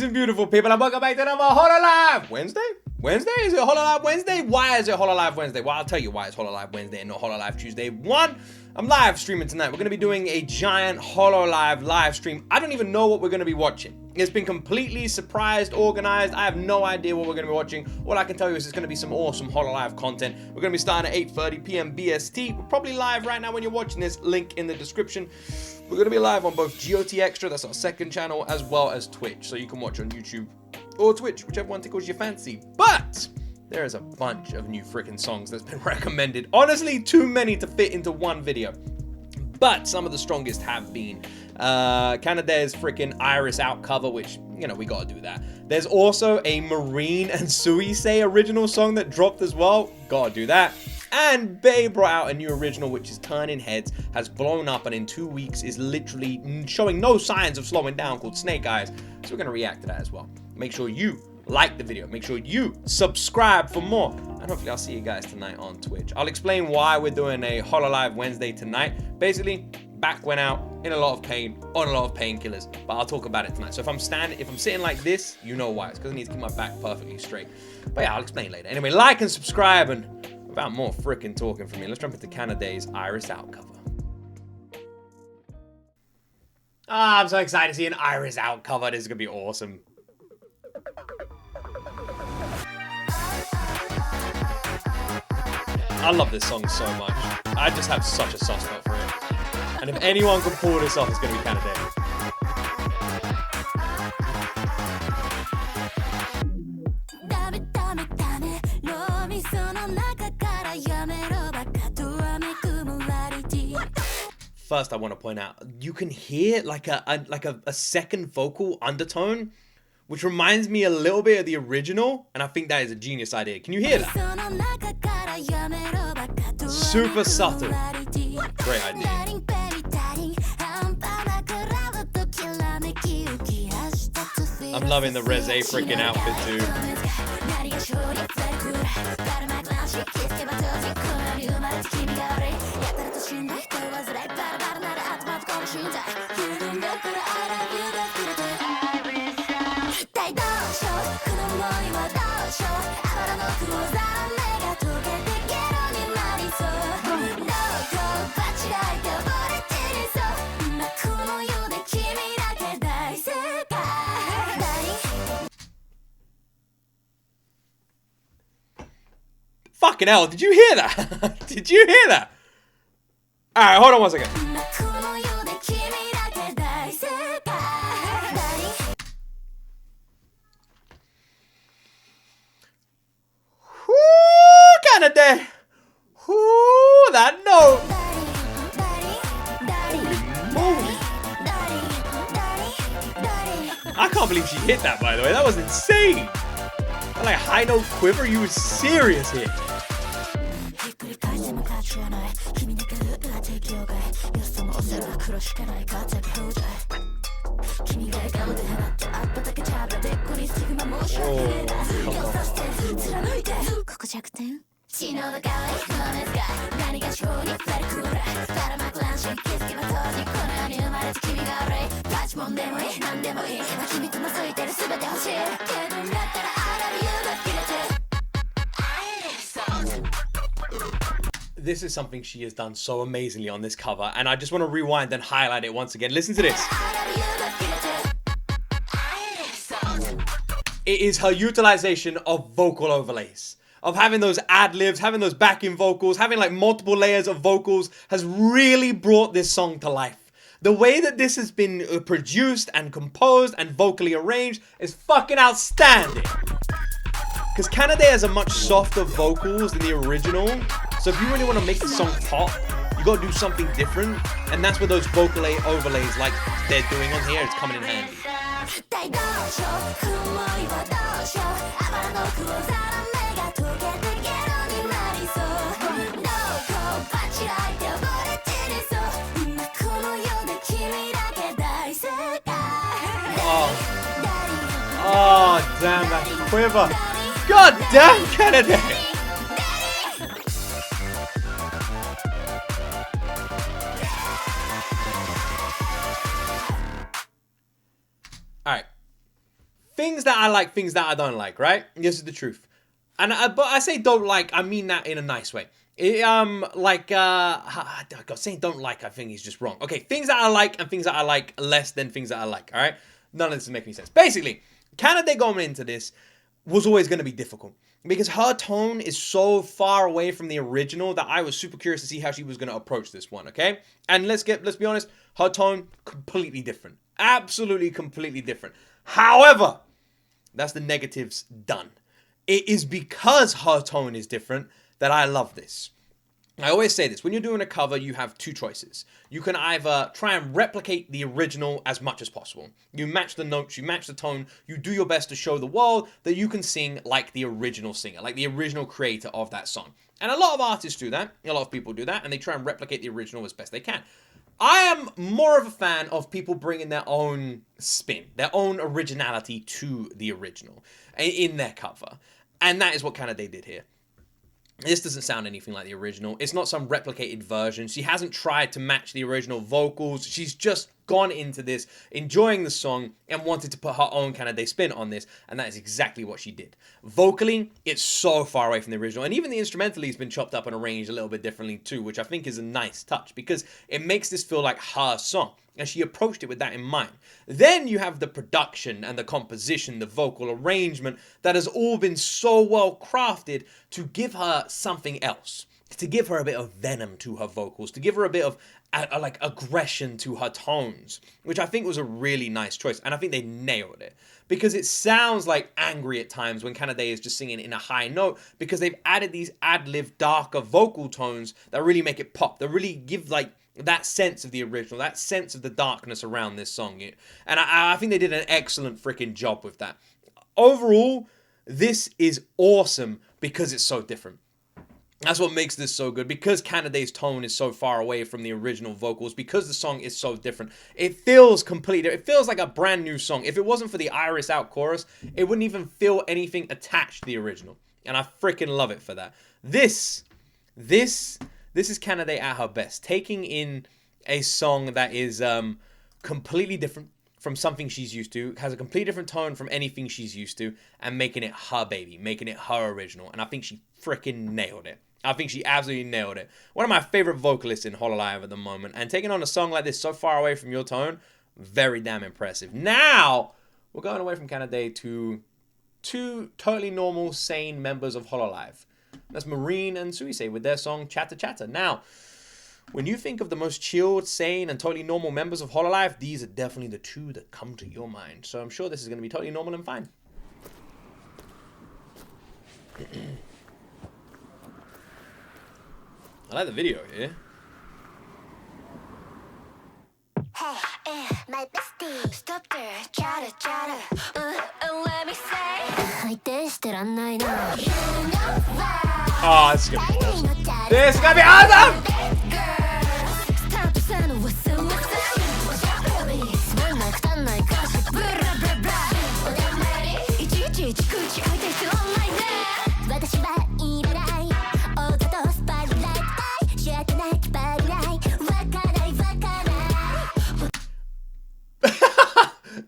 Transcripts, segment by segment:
and beautiful people, and welcome back to another HOLOLIVE Wednesday? Wednesday? Is it HOLOLIVE Wednesday? Why is it HOLOLIVE Wednesday? Well, I'll tell you why it's HOLOLIVE Wednesday and not HOLOLIVE Tuesday. One, I'm live streaming tonight. We're going to be doing a giant HOLOLIVE live stream. I don't even know what we're going to be watching. It's been completely surprised, organized. I have no idea what we're going to be watching. All I can tell you is it's going to be some awesome HOLOLIVE content. We're going to be starting at 8:30 p.m. BST. We're probably live right now when you're watching this. Link in the description. We're going to be live on both G.O.T Extra, that's our second channel, as well as Twitch. So you can watch on YouTube or Twitch, whichever one tickles your fancy. But there is a bunch of new freaking songs that's been recommended. Honestly, too many to fit into one video. But some of the strongest have been Kanade's freaking Iris Out cover, which, you know, we gotta do that. There's also a Marine and Suisei original song that dropped as well. Gotta do that. And Bae brought out a new original, which is Turning Heads, has blown up, and in 2 weeks is literally showing no signs of slowing down, called Snake Eyes. So we're gonna react to that as well. Make sure you like the video, make sure you subscribe for more, and hopefully I'll see you guys tonight on Twitch. I'll explain why we're doing a HOLOLIVE Wednesday tonight. Basically, back went out in a lot of pain, on a lot of painkillers, but I'll talk about it tonight. So if I'm sitting like this, you know why. It's because I need to keep my back perfectly straight. But yeah, I'll explain later. Anyway, like and subscribe, and without more freaking talking from me, let's jump into Kanade's Iris Out cover. Ah, I'm so excited to see an Iris Out cover. This is gonna be awesome. I love this song so much. I just have such a soft spot for it. And if anyone can pull this off, it's going to be Kanade. First, I want to point out, you can hear like a second vocal undertone, which reminds me a little bit of the original, and I think that is a genius idea. Can you hear that? Super subtle. Great idea. I'm loving the Reze freaking outfit too. Fucking hell, did you hear that? Did you hear that? Alright, hold on one second. Whoo, Kanade! Whoo, that note! Holy moly! I can't believe she hit that, by the way. That was insane! That like high note quiver, you was serious here. This is something she has done so amazingly on this cover, and I just want to rewind and highlight it once again. Listen to this. It is her utilization of vocal overlays, of having those ad-libs, having those backing vocals, having like multiple layers of vocals has really brought this song to life. The way that this has been produced and composed and vocally arranged is fucking outstanding. Because Kanade has a much softer vocals than the original. So if you really want to make the song pop, you got to do something different. And that's where those vocal overlays like they're doing on here, it's coming in handy. Oh, damn, that quiver. God damn, Kanade! Alright. things that I like, things that I don't like, right? This is the truth. And but I say don't like, I mean that in a nice way. Saying don't like, I think is just wrong. Okay, things that I like and things that I like less than things that I like, all right? None of this is making any sense. Basically, Kanade going into this was always going to be difficult because her tone is so far away from the original that I was super curious to see how she was going to approach this one, okay? And let's be honest, her tone completely different. Absolutely completely different. However, that's the negatives done. It is because her tone is different that I love this. I always say this, when you're doing a cover, you have two choices. You can either try and replicate the original as much as possible. You match the notes, you match the tone, you do your best to show the world that you can sing like the original singer, like the original creator of that song. And a lot of artists do that, a lot of people do that, and they try and replicate the original as best they can. I am more of a fan of people bringing their own spin, their own originality to the original in their cover. And that is what Kanade did here. This doesn't sound anything like the original. It's not some replicated version. She hasn't tried to match the original vocals. She's just gone into this, enjoying the song, and wanted to put her own Kanade spin on this, and that is exactly what she did. Vocally, it's so far away from the original, and even the instrumentally has been chopped up and arranged a little bit differently too, which I think is a nice touch, because it makes this feel like her song, and she approached it with that in mind. Then you have the production and the composition, the vocal arrangement, that has all been so well crafted to give her something else, to give her a bit of venom to her vocals, to give her a bit of like aggression to her tones, which I think was a really nice choice, and I think they nailed it, because it sounds like angry at times when Kanade is just singing in a high note, because they've added these ad-lib darker vocal tones that really make it pop, that really give like that sense of the original, that sense of the darkness around this song. And I think they did an excellent freaking job with that. Overall, this is awesome because it's so different. That's what makes this so good, because Kanade's tone is so far away from the original vocals, because the song is so different. It feels completely, it feels like a brand new song. If it wasn't for the Iris Out chorus, it wouldn't even feel anything attached to the original. And I freaking love it for that. This is Kanade at her best, taking in a song that is completely different from something she's used to, has a completely different tone from anything she's used to, and making it her baby, making it her original. And I think she freaking nailed it. I think she absolutely nailed it. One of my favorite vocalists in HOLOLIVE at the moment, and taking on a song like this so far away from your tone, very damn impressive. Now, we're going away from Kanade to two totally normal, sane members of HOLOLIVE. That's Marine and Suisei with their song Chatter Chatter. Now, when you think of the most chilled, sane, and totally normal members of HOLOLIVE, these are definitely the two that come to your mind. So I'm sure this is going to be totally normal and fine. I like the video here. Hey, my bestie, stop there, chatter, chatter. Let me say, oh, this is gonna be awesome. This is gonna be awesome!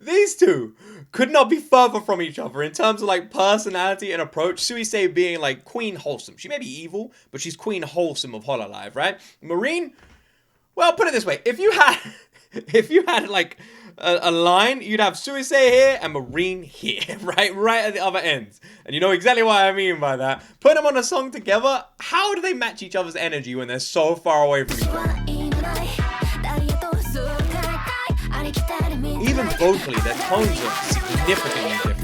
These two could not be further from each other in terms of like personality and approach. Suisei being like Queen Wholesome. She may be evil, but she's Queen Wholesome of HOLOLIVE, right? Marine, well, put it this way. If you had like a line, you'd have Suisei here and Marine here, right at the other ends. And you know exactly what I mean by that. Put them on a song together. How do they match each other's energy when they're so far away from each other? Even vocally, their tones are significantly different.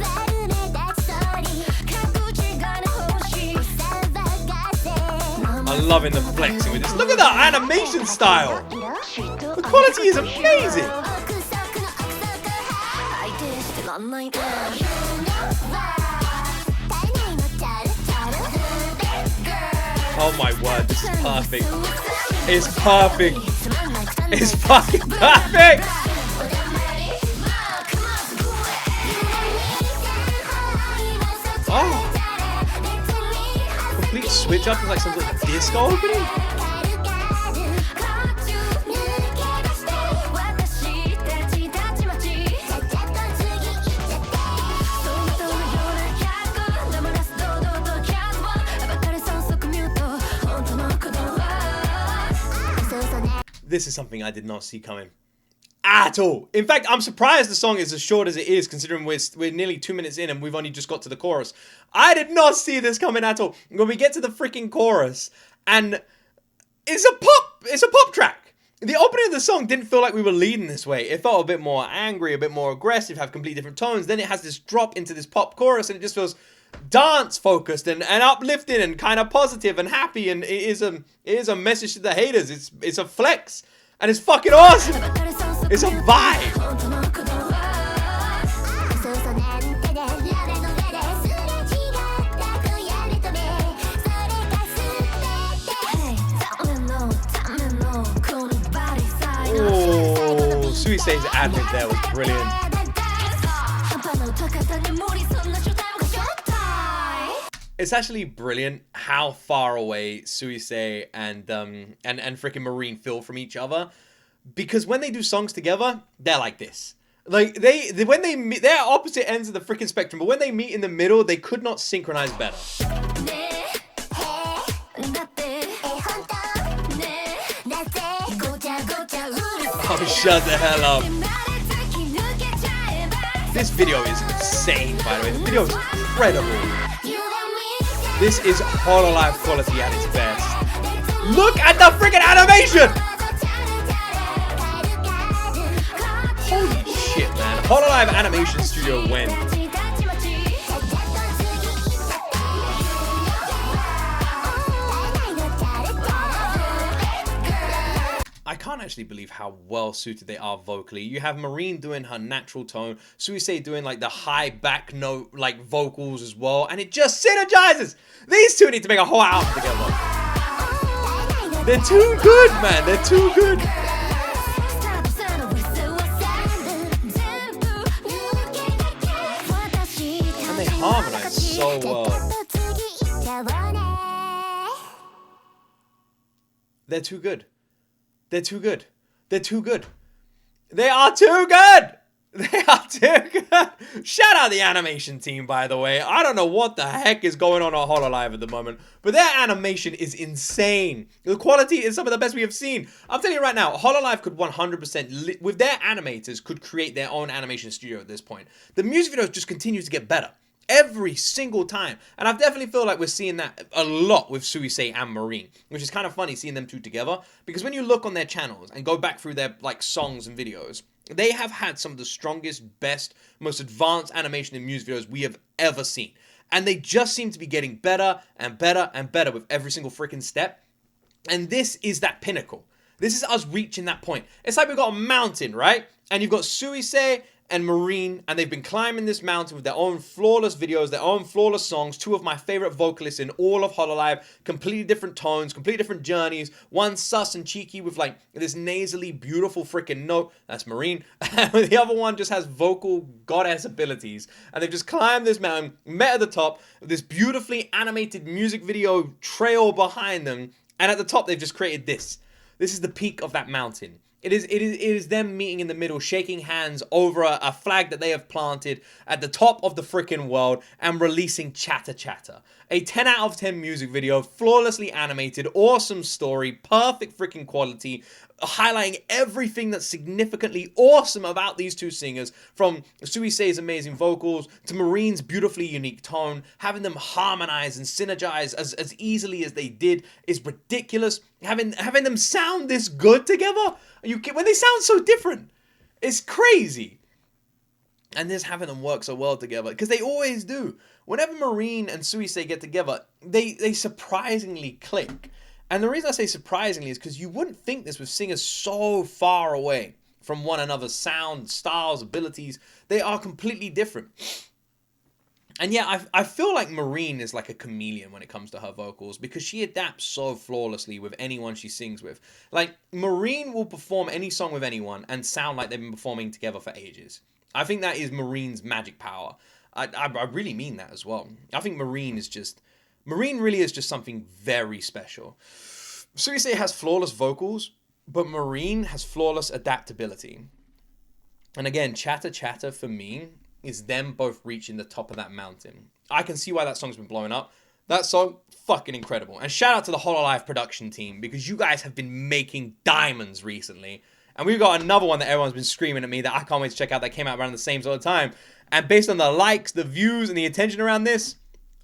I'm loving the flexing with this. Look at that animation style. The quality is amazing. Oh my word, this is perfect. It's perfect. It's fucking perfect. Oh, complete switch up to like some sort of disco opening. This is something I did not see coming at all. In fact, I'm surprised the song is as short as it is, considering we're nearly 2 minutes in and we've only just got to the chorus. I did not see this coming at all. When we get to the freaking chorus, and it's a pop track. The opening of the song didn't feel like we were leading this way. It felt a bit more angry, a bit more aggressive, have completely different tones. Then it has this drop into this pop chorus, and it just feels dance focused and uplifting and kind of positive and happy. And it is a message to the haters. It's a flex, and it's fucking awesome. It's a vibe. Oh, Suisei's adlib there was brilliant. It's actually brilliant how far away Suisei and freaking Marine feel from each other, because when they do songs together, they're like this. Like when they meet, they're opposite ends of the freaking spectrum, but when they meet in the middle, they could not synchronize better. Oh, shut the hell up. This video is insane, by the way. This video is incredible. This is HOLOLIVE quality at its best. Look at the freaking animation! Holy shit, man. HOLOLIVE Animation Studio went. I can't actually believe how well suited they are vocally. You have Marine doing her natural tone, Suisei doing like the high back note like vocals as well, and it just synergizes. These two need to make a whole album together. They're too good, man. They're too good. And they harmonize so well. They're too good. They're too good. They're too good. They are too good. They are too good. Shout out the animation team, by the way. I don't know what the heck is going on at HOLOLIVE at the moment, but their animation is insane. The quality is some of the best we have seen. I'm telling you right now, HOLOLIVE could 100%, with their animators, could create their own animation studio at this point. The music videos just continue to get better. Every single time. And I definitely feel like we're seeing that a lot with Suisei and Marine, which is kind of funny seeing them two together, because when you look on their channels and go back through their like songs and videos, they have had some of the strongest, best, most advanced animation and music videos we have ever seen. And they just seem to be getting better and better and better with every single freaking step. And this is that pinnacle. This is us reaching that point. It's like we've got a mountain, right? And you've got Suisei and Marine, and they've been climbing this mountain with their own flawless videos, their own flawless songs. Two of my favorite vocalists in all of HOLOLIVE, completely different tones, completely different journeys. One sus and cheeky with like this nasally beautiful freaking note, that's Marine. The other one just has vocal goddess abilities, and they've just climbed this mountain, met at the top, this beautifully animated music video trail behind them, and at the top they've just created this. This is the peak of that mountain. It is them meeting in the middle, shaking hands over a flag that they have planted at the top of the freaking world, and releasing Chatter Chatter. A 10 out of 10 music video, flawlessly animated, awesome story, perfect freaking quality, highlighting everything that's significantly awesome about these two singers, from Suisei's amazing vocals to Marine's beautifully unique tone. Having them harmonize and synergize as easily as they did is ridiculous. Having them sound this good together, when they sound so different, it's crazy. And just having them work so well together, because they always do. Whenever Marine and Suisei get together, they surprisingly click. And the reason I say surprisingly is because you wouldn't think this with singers so far away from one another's sound, styles, abilities. They are completely different. And yeah, I feel like Marine is like a chameleon when it comes to her vocals, because she adapts so flawlessly with anyone she sings with. Like, Marine will perform any song with anyone and sound like they've been performing together for ages. I think that is Marine's magic power. I really mean that as well. I think Marine really is just something very special. Suisei has flawless vocals, but Marine has flawless adaptability. And again, Chatter Chatter for me is them both reaching the top of that mountain. I can see why that song's been blowing up. That song, fucking incredible. And shout out to the HOLOLIVE production team, because you guys have been making diamonds recently. And we've got another one that everyone's been screaming at me that I can't wait to check out, that came out around the same sort of time. And based on the likes, the views, and the attention around this,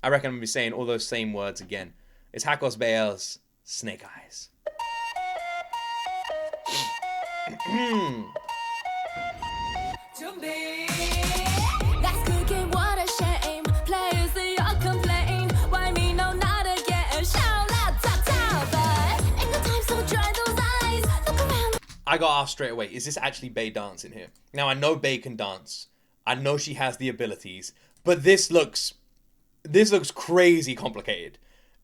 I reckon I'm going to be saying all those same words again. It's Hakos Baelz, Snake Eyes. I got asked straight away, is this actually Bae dancing here? Now, I know Bae can dance. I know she has the abilities. But this looks crazy complicated.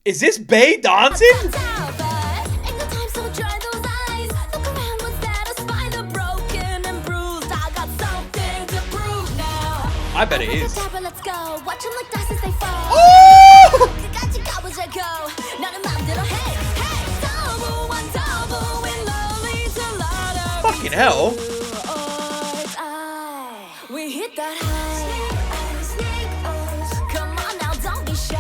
Is this Bae dancing? I bet it is. Oh! Fucking hell. We hit that high. Come on now, don't be shy.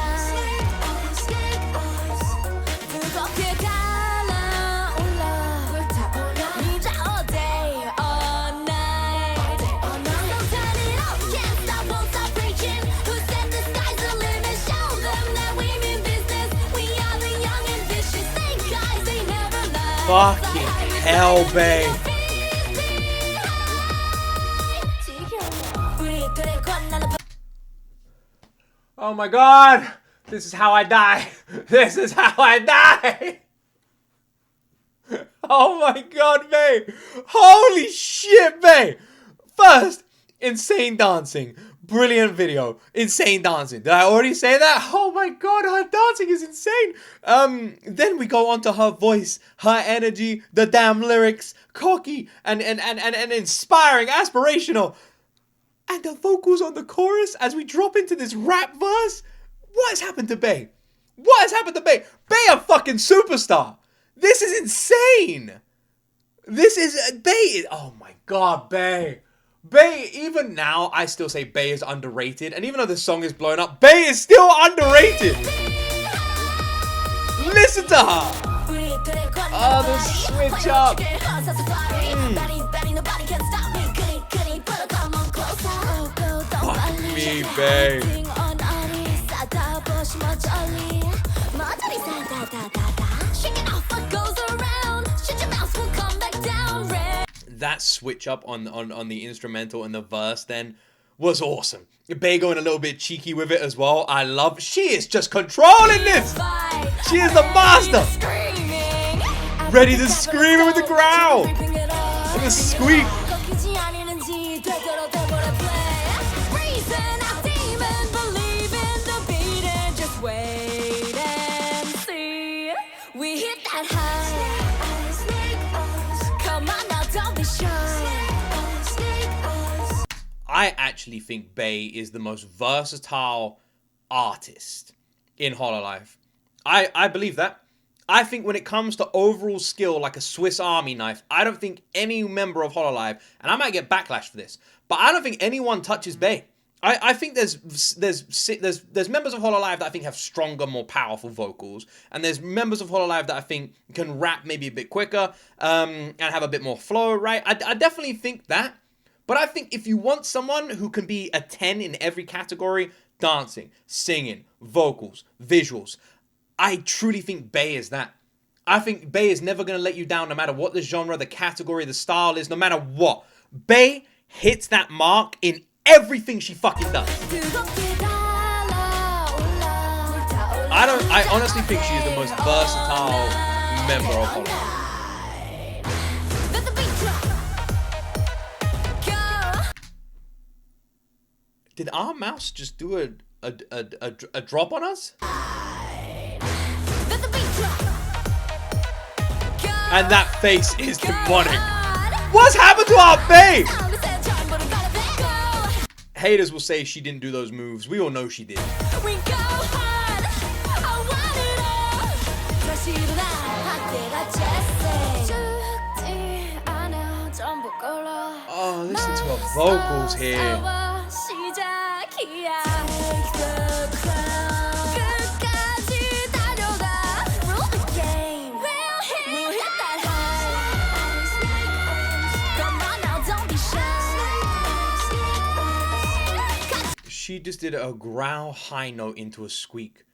All day, all night. So turn it up, can't stop, won't stop reaching. Who said the sky's the limit? Show them that we mean business. We are the young and vicious. They guys, they never lie. Fucking hell, babe. Oh my god! This is how I die! This is how I die! Oh my god, babe! Holy shit, babe! First, insane dancing. Brilliant video. Insane dancing. Did I already say that? Oh my god, her dancing is insane! Then we go on to her voice, her energy, the damn lyrics, cocky and inspiring, aspirational. And the vocals on the chorus as we drop into this rap verse. What has happened to Bae? What has happened to Bae? Bae a fucking superstar. This is insane. This is Bae. Oh my god, Bae. Bae, even now, I still say Bae is underrated. And even though this song is blowing up, Bae is still underrated. Listen to her. Oh, the switch up. Fuck me, Bae. That switch up on the instrumental and the verse then was awesome. Bae going a little bit cheeky with it as well. I love. She is just controlling this. She is the master. Ready to scream with the growl and the squeak. I actually think Bae is the most versatile artist in HOLOLIVE. I believe that. I think when it comes to overall skill, like a Swiss Army knife, I don't think any member of HOLOLIVE, and I might get backlash for this, but I don't think anyone touches Bae. I think there's members of HOLOLIVE that I think have stronger, more powerful vocals, and there's members of HOLOLIVE that I think can rap maybe a bit quicker and have a bit more flow, right? I definitely think that. But I think if you want someone who can be a 10 in every category, dancing, singing, vocals, visuals, I truly think Bae is that. I think Bae is never going to let you down no matter what the genre, the category, the style is, no matter what. Bae hits that mark in everything she fucking does. I honestly think she is the most versatile member of HOLOLIVE. Did our mouse just do a drop on us? And that face is demonic. What's happened to our Bae? Haters will say she didn't do those moves. We all know she did. Oh, listen to her vocals here. she just did a growl high note into a squeak.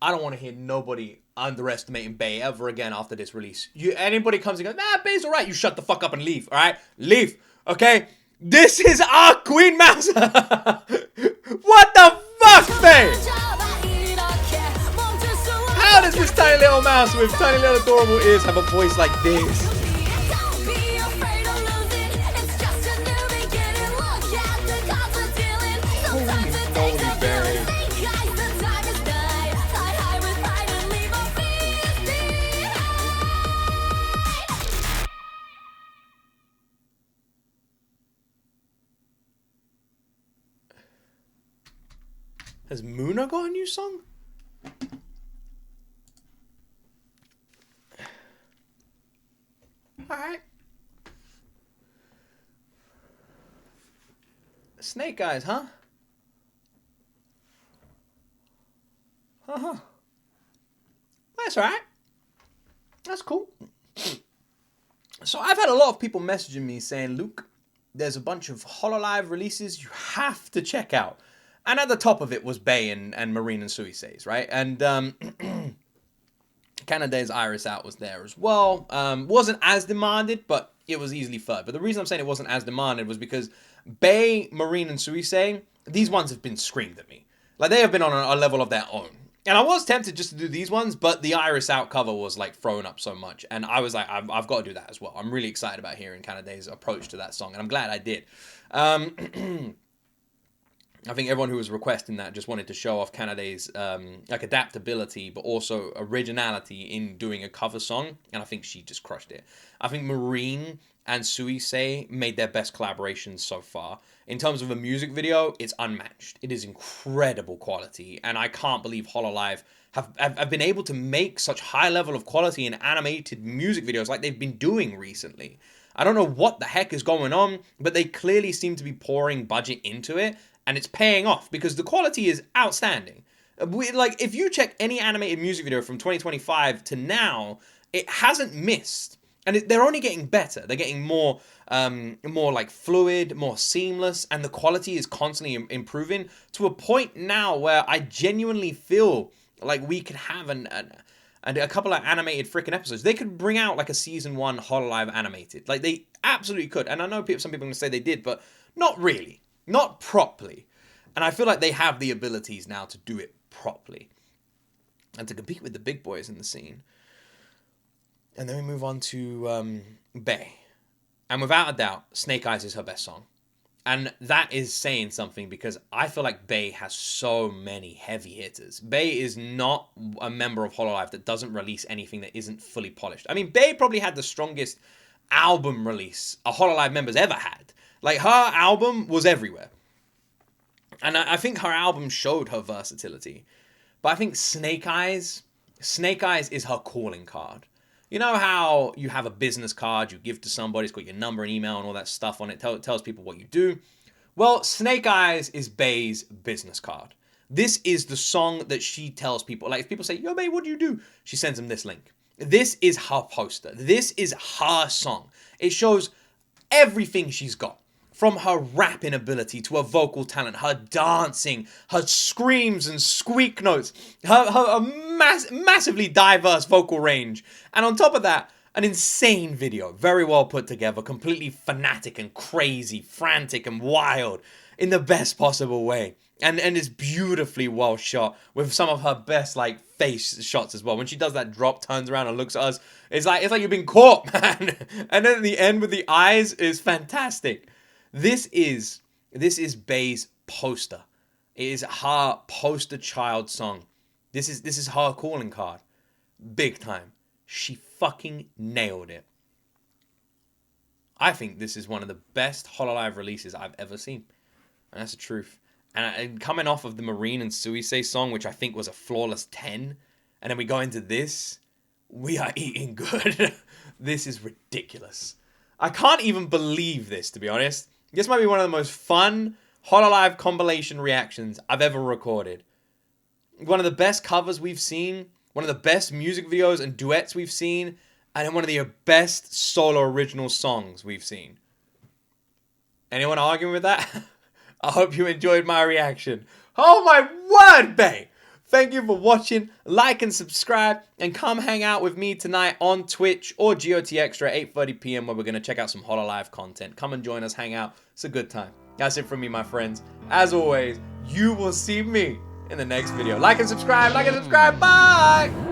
I don't want to hear nobody underestimating Bae ever again after this release. Anybody comes and goes, nah, Bae's alright, you shut the fuck up and leave, alright? Leave, okay? This is our Queen Mouse. What the fuck, Bae? How does this tiny little mouse with tiny little adorable ears have a voice like this? Has Muna got a new song? Alright. Snake Eyes, huh? Uh-huh. That's alright. That's cool. So I've had a lot of people messaging me saying, Luke, there's a bunch of HOLOLIVE releases you have to check out. And at the top of it was Bae and Marine and Suisei's, right? And Kanade's Iris Out was there as well. Wasn't as demanded, but it was easily third. But the reason I'm saying it wasn't as demanded was because Bae, Marine, and Suisei, these ones have been screamed at me. Like, they have been on a level of their own. And I was tempted just to do these ones, but the Iris Out cover was, like, thrown up so much. And I was like, I've got to do that as well. I'm really excited about hearing Kanade's approach to that song, and I'm glad I did. I think everyone who was requesting that just wanted to show off Kanade's like adaptability, but also originality in doing a cover song, and I think she just crushed it. I think Marine and Suisei made their best collaborations so far. In terms of a music video, it's unmatched. It is incredible quality, and I can't believe HOLOLIVE have been able to make such high level of quality in animated music videos like they've been doing recently. I don't know what the heck is going on, but they clearly seem to be pouring budget into it, and it's paying off because the quality is outstanding. Like, if you check any animated music video from 2025 to now, it hasn't missed. And they're only getting better. They're getting more like fluid, more seamless, and the quality is constantly improving to a point now where I genuinely feel like we could have a couple of animated freaking episodes. They could bring out like a season 1 HOLOLIVE animated. Like, they absolutely could. And I know some people are going to say they did, but not really. Not properly. And I feel like they have the abilities now to do it properly. And to compete with the big boys in the scene. And then we move on to Bae. And without a doubt, Snake Eyes is her best song. And that is saying something because I feel like Bae has so many heavy hitters. Bae is not a member of HOLOLIVE that doesn't release anything that isn't fully polished. I mean, Bae probably had the strongest album release a HOLOLIVE member's ever had. Like, her album was everywhere. And I think her album showed her versatility. But I think Snake Eyes is her calling card. You know how you have a business card you give to somebody, it's got your number and email and all that stuff on it, tells people what you do? Well, Snake Eyes is Bae's business card. This is the song that she tells people. Like, if people say, yo, Bae, what do you do? She sends them this link. This is her poster. This is her song. It shows everything she's got. From her rapping ability to her vocal talent, her dancing, her screams and squeak notes, her massively diverse vocal range. And on top of that, an insane video, very well put together, completely fanatic and crazy, frantic and wild in the best possible way. And it's beautifully well shot with some of her best like face shots as well. When she does that drop, turns around and looks at us, it's like you've been caught, man. And then at the end with the eyes is fantastic. This is Bae's poster. It is her poster child song. This is her calling card. Big time. She fucking nailed it. I think this is one of the best HOLOLIVE releases I've ever seen. And that's the truth. And coming off of the Marine and Suisei song, which I think was a flawless 10, and then we go into this, we are eating good. This is ridiculous. I can't even believe this, to be honest. This might be one of the most fun HOLOLIVE compilation reactions I've ever recorded. One of the best covers we've seen, one of the best music videos and duets we've seen, and then one of the best solo original songs we've seen. Anyone arguing with that? I hope you enjoyed my reaction. Oh my word, bae! Thank you for watching. Like and subscribe, and come hang out with me tonight on Twitch or G.O.T Extra at 8:30 p.m. where we're going to check out some HOLOLIVE content. Come and join us, hang out. It's a good time. That's it from me, my friends. As always, you will see me in the next video. Like and subscribe, bye!